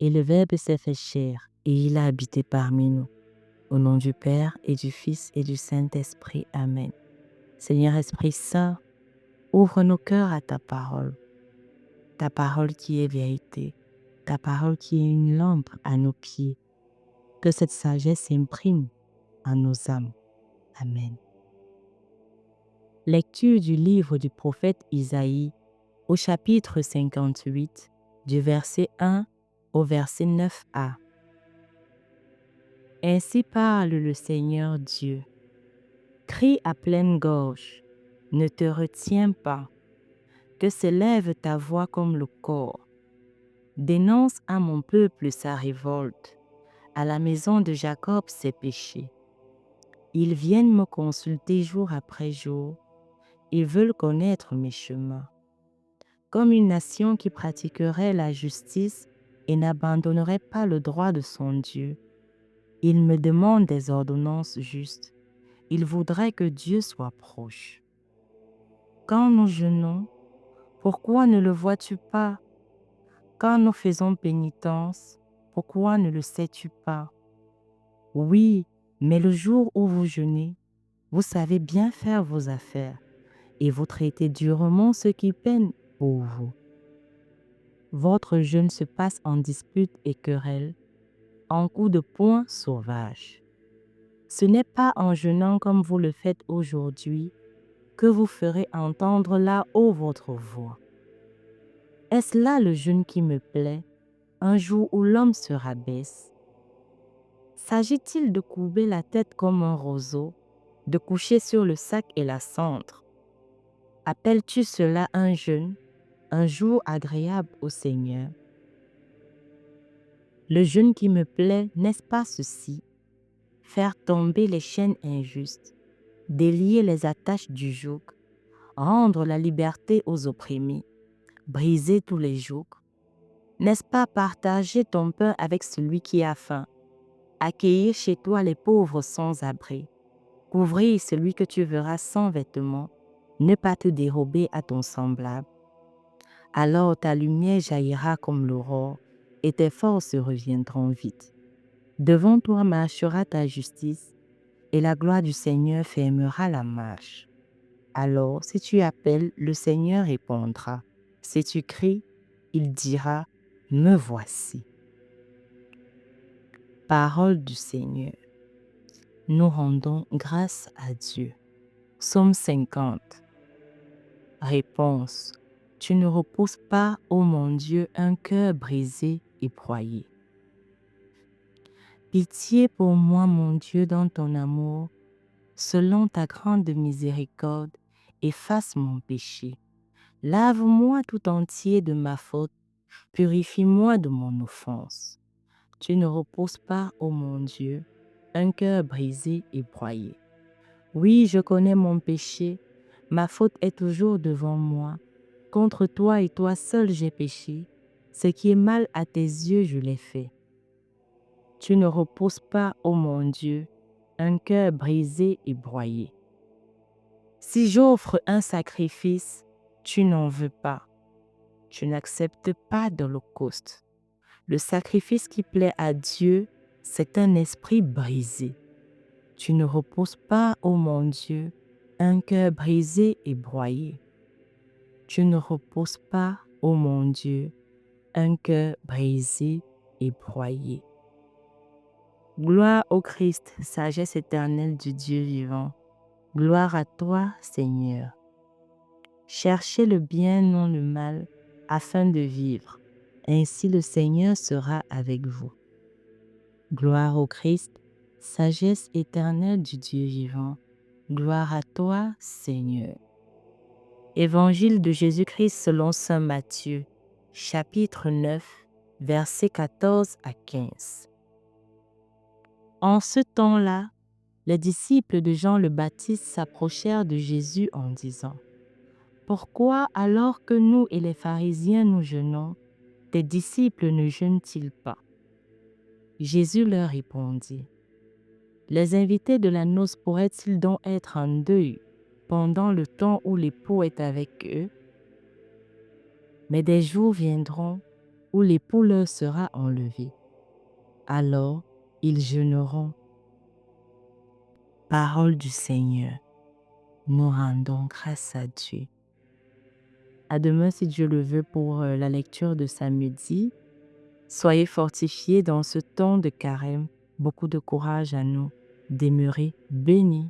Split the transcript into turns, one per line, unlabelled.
Et le Verbe s'est fait chair, et il a habité parmi nous. Au nom du Père, et du Fils, et du Saint-Esprit. Amen. Seigneur Esprit Saint, ouvre nos cœurs à ta parole qui est vérité, ta parole qui est une lampe à nos pieds. Que cette sagesse s'imprime en nos âmes. Amen. Lecture du livre du prophète Isaïe, au chapitre 58, du verset 1 au verset 9a. Ainsi parle le Seigneur Dieu. Crie à pleine gorge, ne te retiens pas, que s'élève ta voix comme le cor. Dénonce à mon peuple sa révolte, à la maison de Jacob ses péchés. Ils viennent me consulter jour après jour, ils veulent connaître mes chemins. Comme une nation qui pratiquerait la justice et n'abandonnerait pas le droit de son Dieu, ils me demandent des ordonnances justes. Ils voudraient que Dieu soit proche. Quand nous jeûnons, pourquoi ne le vois-tu pas? Quand nous faisons pénitence, pourquoi ne le sais-tu pas? Oui, mais le jour où vous jeûnez, vous savez bien faire vos affaires et vous traitez durement ceux qui peinent pour vous. Votre jeûne se passe en disputes et querelles, en coups de poing sauvages. Ce n'est pas en jeûnant comme vous le faites aujourd'hui que vous ferez entendre là-haut votre voix. Est-ce là le jeûne qui me plaît, un jour où l'homme se rabaisse? S'agit-il de courber la tête comme un roseau, de coucher sur le sac et la cendre? Appelles-tu cela un jeûne, un jour agréable au Seigneur? Le jeûne qui me plaît, n'est-ce pas ceci? Faire tomber les chaînes injustes, délier les attaches du joug, rendre la liberté aux opprimés, briser tous les jougs. N'est-ce pas partager ton pain avec celui qui a faim, accueillir chez toi les pauvres sans abri, couvrir celui que tu verras sans vêtements, ne pas te dérober à ton semblable? Alors ta lumière jaillira comme l'aurore et tes forces reviendront vite. Devant toi marchera ta justice et la gloire du Seigneur fermera la marche. Alors, si tu appelles, le Seigneur répondra. Si tu cries, il dira, me voici. Parole du Seigneur. Nous rendons grâce à Dieu. Psaume 50. Réponse. Tu ne reposes pas, ô mon Dieu, un cœur brisé et broyé. Pitié pour moi, mon Dieu, dans ton amour, selon ta grande miséricorde, efface mon péché. Lave-moi tout entier de ma faute, purifie-moi de mon offense. Tu ne reposes pas, ô mon Dieu, un cœur brisé et broyé. Oui, je connais mon péché, ma faute est toujours devant moi. Contre toi et toi seul j'ai péché, ce qui est mal à tes yeux je l'ai fait. Tu ne reposes pas, ô mon Dieu, un cœur brisé et broyé. Si j'offre un sacrifice, tu n'en veux pas. Tu n'acceptes pas d'holocauste. Le sacrifice qui plaît à Dieu, c'est un esprit brisé. Tu ne reposes pas, ô mon Dieu, un cœur brisé et broyé. Tu ne reposes pas, ô mon Dieu, un cœur brisé et broyé. Gloire au Christ, sagesse éternelle du Dieu vivant. Gloire à toi, Seigneur. Cherchez le bien, non le mal, afin de vivre. Ainsi le Seigneur sera avec vous. Gloire au Christ, sagesse éternelle du Dieu vivant. Gloire à toi, Seigneur. Évangile de Jésus-Christ selon saint Matthieu, chapitre 9, versets 14 à 15. En ce temps-là, les disciples de Jean le Baptiste s'approchèrent de Jésus en disant : « Pourquoi, alors que nous et les pharisiens nous jeûnons, tes disciples ne jeûnent-ils pas ? » Jésus leur répondit : « Les invités de la noce pourraient-ils donc être en deuil pendant le temps où l'époux est avec eux ? Mais des jours viendront où l'épaule leur sera enlevée. Alors, ils jeûneront. Parole du Seigneur. Nous rendons grâce à Dieu. À demain, si Dieu le veut, pour la lecture de samedi. Soyez fortifiés dans ce temps de carême. Beaucoup de courage à nous. Demeurez bénis.